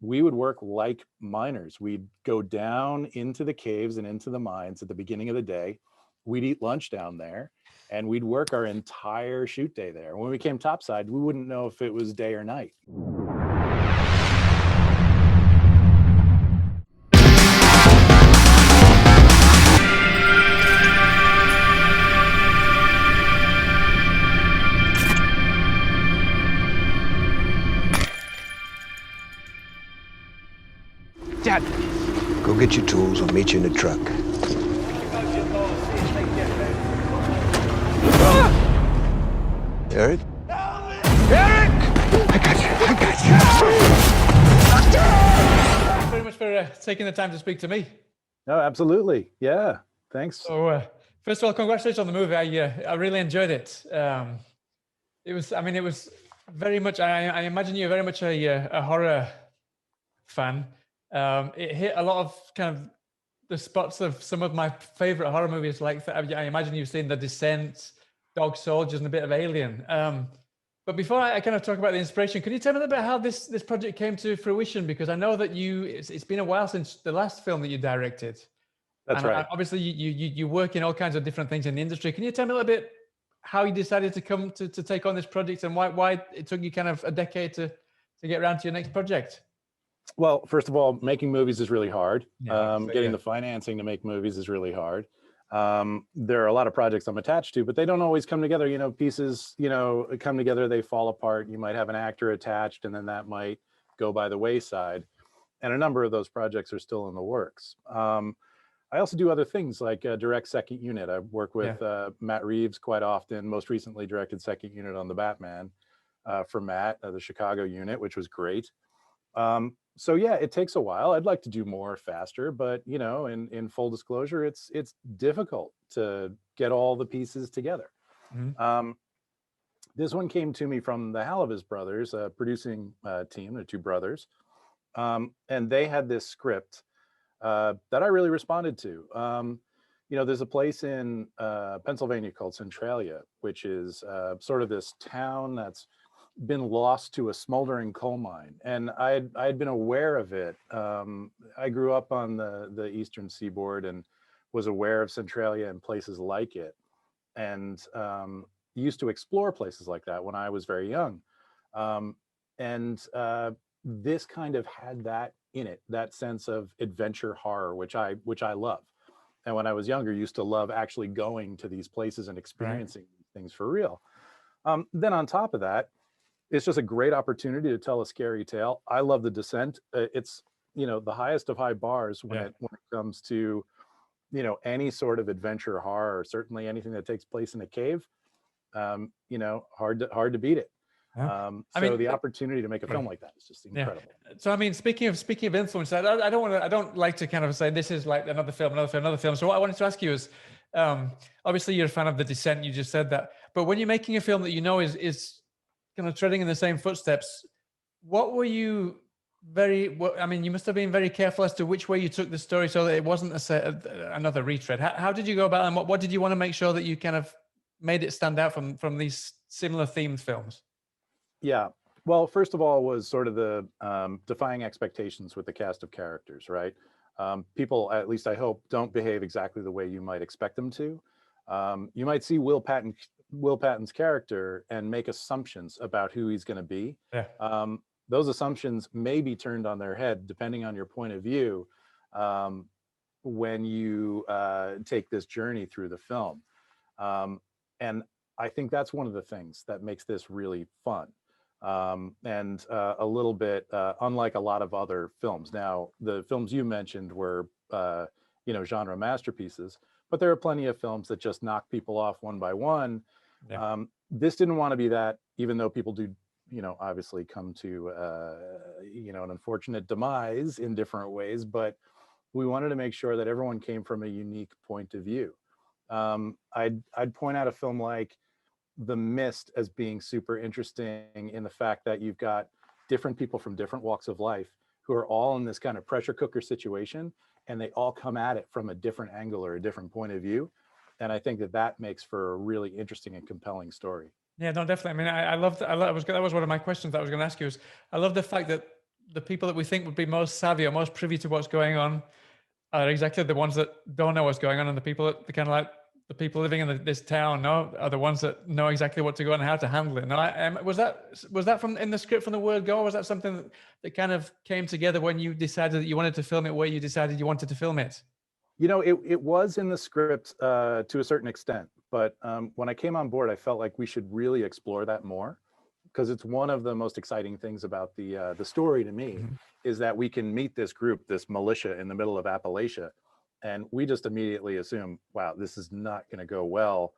we would work like miners. We'd go down into the caves and into the mines at the beginning of the day. We'd eat lunch down there, and we'd work our entire shoot day there. When we came topside, we wouldn't know if it was day or night. Dad! Go get your tools. I'll meet you in the truck. Eric? Eric! I got you. Thanks very much for taking the time to speak to me. No, absolutely. Yeah. Thanks. So, first of all, congratulations on the movie. I really enjoyed it. It was very much. I imagine you're very much a horror fan. It hit a lot of kind of the spots of some of my favorite horror movies. Like I imagine you've seen The Descent, Dog Soldiers, and a bit of Alien. But before I kind of talk about the inspiration, can you tell me a little bit how this project came to fruition? Because I know that it's been a while since the last film that you directed. That's right. Obviously, you work in all kinds of different things in the industry. Can you tell me a little bit how you decided to come to take on this project, and why it took you kind of a decade to get around to your next project? Well, first of all, making movies is really hard. Getting The financing to make movies is really hard. There are a lot of projects I'm attached to, but they don't always come together. Pieces, come together, they fall apart. You might have an actor attached, and then that might go by the wayside. And a number of those projects are still in the works. I also do other things like direct second unit. I work with Matt Reeves quite often. Most recently directed second unit on the Batman for Matt, the Chicago unit, which was great. So yeah, it takes a while. I'd like to do more faster, but in full disclosure, it's difficult to get all the pieces together. Mm-hmm. This one came to me from the Halavis brothers, a producing team. They're two brothers, and they had this script that I really responded to. There's a place in Pennsylvania called Centralia, which is sort of this town that's been lost to a smoldering coal mine, and I had been aware of it. I grew up on the eastern seaboard and was aware of Centralia and places like it, and used to explore places like that when I was very young. And this kind of had that in it, that sense of adventure horror, which I love. And when I was younger, used to love actually going to these places and experiencing things for real. Then on top of that, it's just a great opportunity to tell a scary tale. I love The Descent. It's the highest of high bars when it comes to any sort of adventure horror, or certainly anything that takes place in a cave. Hard to beat it. The opportunity to make a film like that is just incredible. So I mean, speaking of influence, I don't like to kind of say this is like another film. So what I wanted to ask you is, obviously you're a fan of The Descent. You just said that, but when you're making a film that is kind of treading in the same footsteps, what were you you must have been very careful as to which way you took the story so that it wasn't another retread. How did you go about it, and what did you want to make sure that you kind of made it stand out from these similar themed films? Yeah. Well, first of all, was sort of the defying expectations with the cast of characters, right? People, at least I hope, don't behave exactly the way you might expect them to. You might see Will Patton's character and make assumptions about who he's going to be. Those assumptions may be turned on their head depending on your point of view when you take this journey through the film. And I think that's one of the things that makes this really fun. And a little bit unlike a lot of other films. Now, the films you mentioned were genre masterpieces, but there are plenty of films that just knock people off one by one. This didn't want to be that, even though people do obviously come to an unfortunate demise in different ways, but we wanted to make sure that everyone came from a unique point of view. I'd point out a film like The Mist as being super interesting in the fact that you've got different people from different walks of life who are all in this kind of pressure cooker situation, and they all come at it from a different angle or a different point of view. And I think that makes for a really interesting and compelling story. Yeah, no, definitely. I mean, I love that was one of my questions that I was going to ask you. Is I love the fact that the people that we think would be most savvy or most privy to what's going on are exactly the ones that don't know what's going on, and the people that kind of like the people living in this town are the ones that know exactly what to go and how to handle it. No, was that from in the script from the word go, or was that something that kind of came together when you decided that you wanted to film it where you decided you wanted to film it? You know, it was in the script to a certain extent, but when I came on board, I felt like we should really explore that more, because it's one of the most exciting things about the story to me, is that we can meet this group, this militia in the middle of Appalachia, and we just immediately assume, wow, this is not going to go well,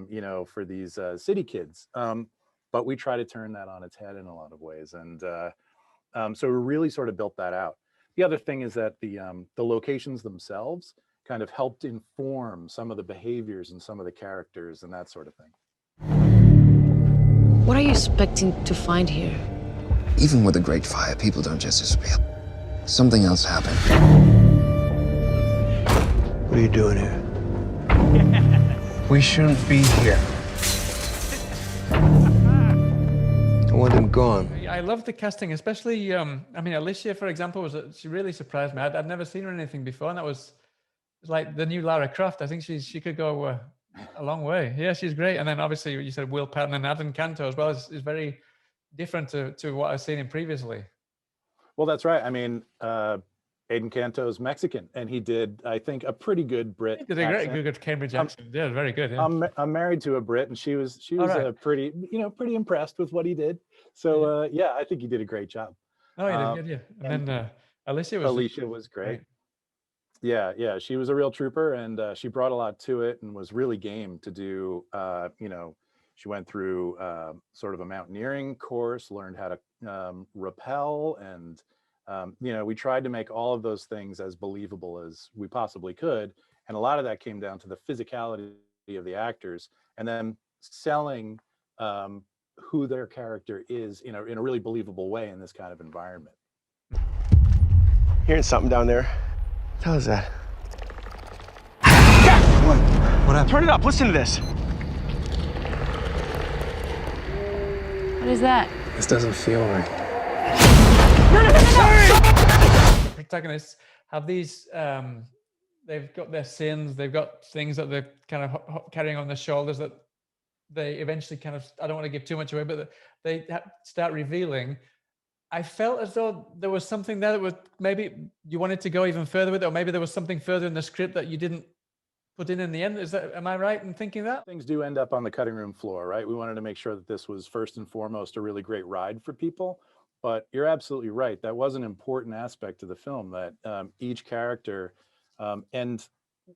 you know, for these city kids. But we try to turn that on its head in a lot of ways, and so we really sort of built that out. The other thing is that the locations themselves kind of helped inform some of the behaviors and some of the characters and that sort of thing. What are you expecting to find here? Even with a great fire, people don't just disappear. Something else happened. What are you doing here? We shouldn't be here. I want them gone. I love the casting, especially, I mean, Alicia, for example, she really surprised me. I'd never seen her in anything before, and that was like the new Lara Croft. I think she could go a long way. Yeah, she's great. And then obviously you said Will Patton and Adam Canto as well is very different to what I've seen him previously. Well, that's right. I mean, Aiden Canto's Mexican, and he did, I think, a pretty good Brit. He did a great good Cambridge accent. Yeah, very good. Yeah. I'm married to a Brit, and she was right. Pretty impressed with what he did. So yeah, I think he did a great job. Oh, he did good, yeah. And then Alicia was great. Yeah, she was a real trooper, and she brought a lot to it, and was really game to do. You know, she went through sort of a mountaineering course, learned how to rappel, and you know, we tried to make all of those things as believable as we possibly could, and a lot of that came down to the physicality of the actors, and then selling who their character is, you know, in a really believable way in this kind of environment. Hearing something down there. What the hell is that? What happened? Turn it up. Listen to this. What is that? This doesn't feel right. The protagonists have these, they've got their sins, they've got things that they're kind of carrying on their shoulders that they eventually kind of, I don't want to give too much away, but they start revealing. I felt as though there was something there that was maybe you wanted to go even further with it, or maybe there was something further in the script that you didn't put in the end. Am I right in thinking that? Things do end up on the cutting room floor, right? We wanted to make sure that this was first and foremost a really great ride for people. But you're absolutely right. That was an important aspect of the film, that each character and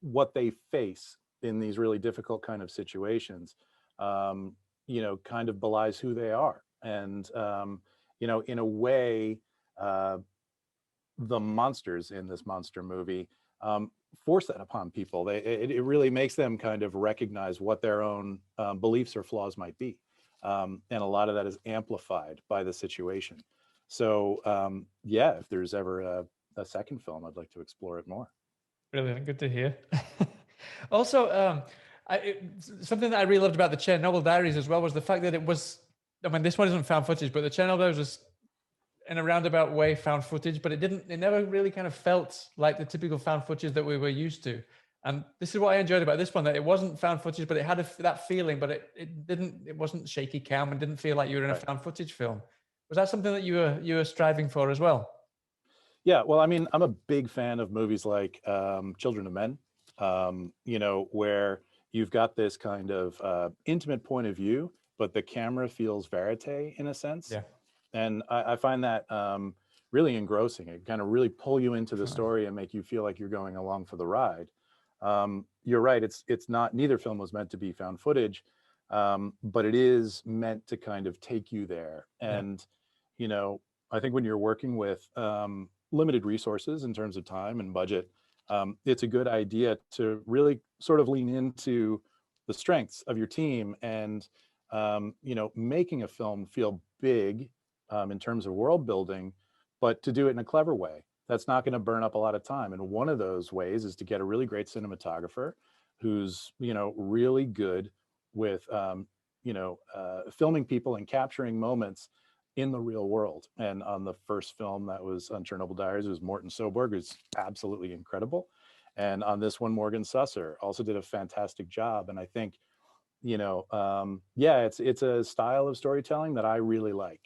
what they face in these really difficult kind of situations, you know, kind of belies who they are. And, you know, in a way, the monsters in this monster movie force that upon people. It really makes them kind of recognize what their own beliefs or flaws might be. And a lot of that is amplified by the situation. So yeah, if there's ever a second film, I'd like to explore it more. Brilliant, good to hear. Also, something that I really loved about the Chernobyl Diaries as well was the fact that it was, I mean, this one isn't found footage, but the Chernobyl Diaries was in a roundabout way found footage, but it never really kind of felt like the typical found footage that we were used to. And this is what I enjoyed about this one, that it wasn't found footage, but it had that feeling, but it wasn't shaky cam and didn't feel like you were in a found footage film. Was that something that you were striving for as well? Yeah, well, I mean, I'm a big fan of movies like Children of Men, you know, where you've got this kind of intimate point of view, but the camera feels verite in a sense. Yeah. And I find that really engrossing. It kind of really pull you into the story and make you feel like you're going along for the ride. You're right. It's not, neither film was meant to be found footage, but it is meant to kind of take you there. And, you know, I think when you're working with limited resources in terms of time and budget, it's a good idea to really sort of lean into the strengths of your team and, you know, making a film feel big in terms of world building, but to do it in a clever way. That's not going to burn up a lot of time. And one of those ways is to get a really great cinematographer who's, you know, really good with, you know, filming people and capturing moments in the real world. And on the first film that was on Chernobyl Diaries, it was Morton Soberg, who's absolutely incredible. And on this one, Morgan Susser also did a fantastic job. And I think, yeah, it's a style of storytelling that I really like.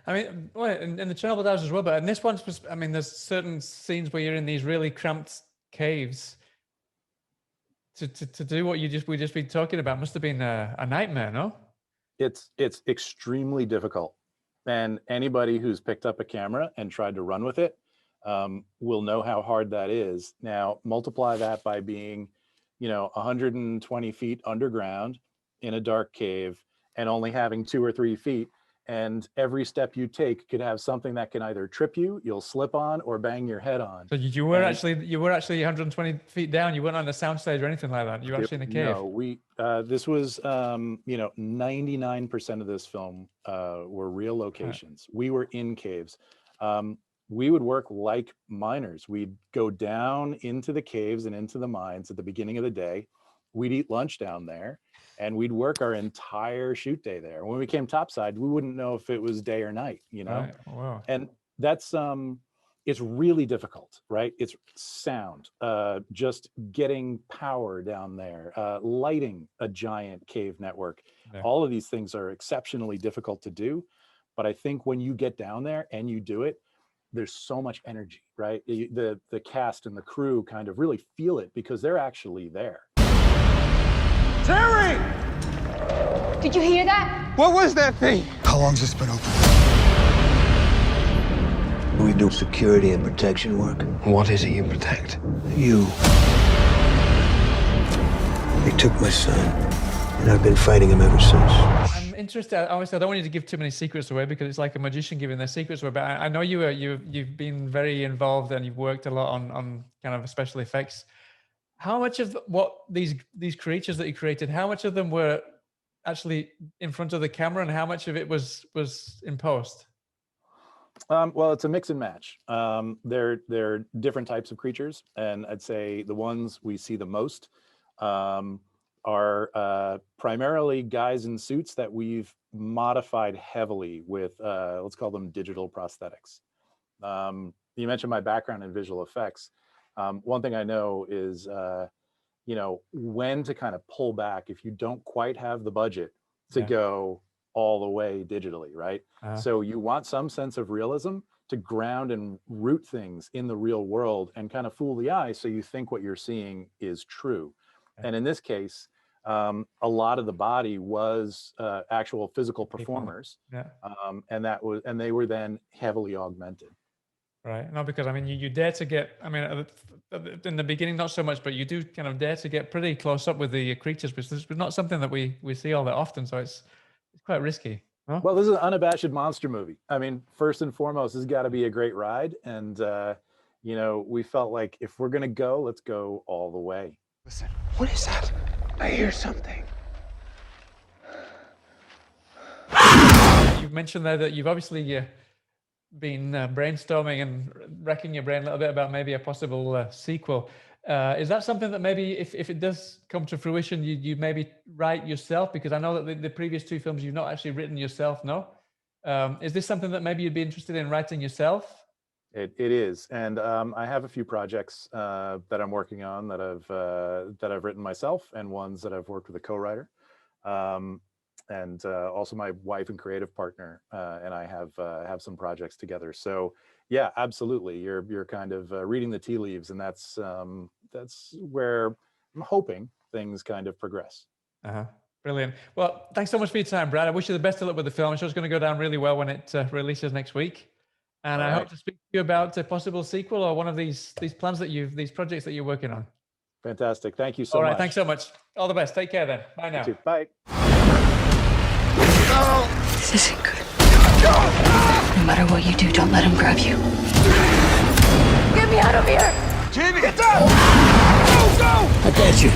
I mean, well, in the Chernobyl Diaries as well, but in this one, I mean, there's certain scenes where you're in these really cramped caves. To do what we just been talking about must have been a nightmare, no? It's extremely difficult, and anybody who's picked up a camera and tried to run with it will know how hard that is. Now multiply that by being 120 feet underground in a dark cave and only having 2 or 3 feet, and every step you take could have something that can either trip you, you'll slip on, or bang your head on. So you were actually 120 feet down. You weren't on a soundstage or anything like that. You were actually in a cave. No, this was 99% of this film were real locations. Right. We were in caves. We would work like miners. We'd go down into the caves and into the mines at the beginning of the day. We'd eat lunch down there, and we'd work our entire shoot day there. When we came topside, we wouldn't know if it was day or night, Right. Wow. And that's it's really difficult, right? It's sound, just getting power down there, lighting a giant cave network. Yeah. All of these things are exceptionally difficult to do, but I think when you get down there and you do it, there's so much energy, right? The cast and the crew kind of really feel it because they're actually there. Terry! Did you hear that? What was that thing? How long's this been open? We do security and protection work. What is it you protect? You. They took my son, and I've been fighting him ever since. I'm interested. Obviously, I don't want you to give too many secrets away because it's like a magician giving their secrets away. But I know you've been very involved and you've worked a lot on kind of special effects. How much of what these creatures that you created, how much of them were actually in front of the camera, and how much of it was in post? Well, it's a mix and match. They're different types of creatures, and I'd say the ones we see the most are primarily guys in suits that we've modified heavily with, let's call them digital prosthetics. You mentioned my background in visual effects. One thing I know is, when to kind of pull back if you don't quite have the budget to go all the way digitally, right? So you want some sense of realism to ground and root things in the real world and kind of fool the eye so you think what you're seeing is true. And in this case, a lot of the body was actual physical performers, and they were then heavily augmented. Right. No, because I mean, you dare to get, I mean, in the beginning, not so much, but you do kind of dare to get pretty close up with the creatures, which is not something that we see all that often. So it's quite risky. Huh? Well, this is an unabashed monster movie. I mean, first and foremost, this has got to be a great ride. And, we felt like if we're going to go, let's go all the way. Listen, what is that? I hear something. You've mentioned there that you've obviously been brainstorming and racking your brain a little bit about maybe a possible sequel. Is that something that maybe if it does come to fruition, you maybe write yourself? Because I know that the previous 2 films you've not actually written yourself, no? Is this something that maybe you'd be interested in writing yourself? It is, and I have a few projects that I'm working on that I've written myself, and ones that I've worked with a co-writer. And also my wife and creative partner and I have some projects together. So yeah, absolutely. You're kind of reading the tea leaves, and that's where I'm hoping things kind of progress. Brilliant. Well, thanks so much for your time, Brad. I wish you the best of luck with the film. I'm sure it's going to go down really well when it releases next week. And I hope to speak to you about a possible sequel or one of these plans these projects that you're working on. Fantastic. Thank you so much. All right. Thanks so much. All the best. Take care then. Bye now. You too. Bye. This isn't good. No matter what you do, don't let him grab you. Get me out of here! Jamie! Get down! Go! I got you.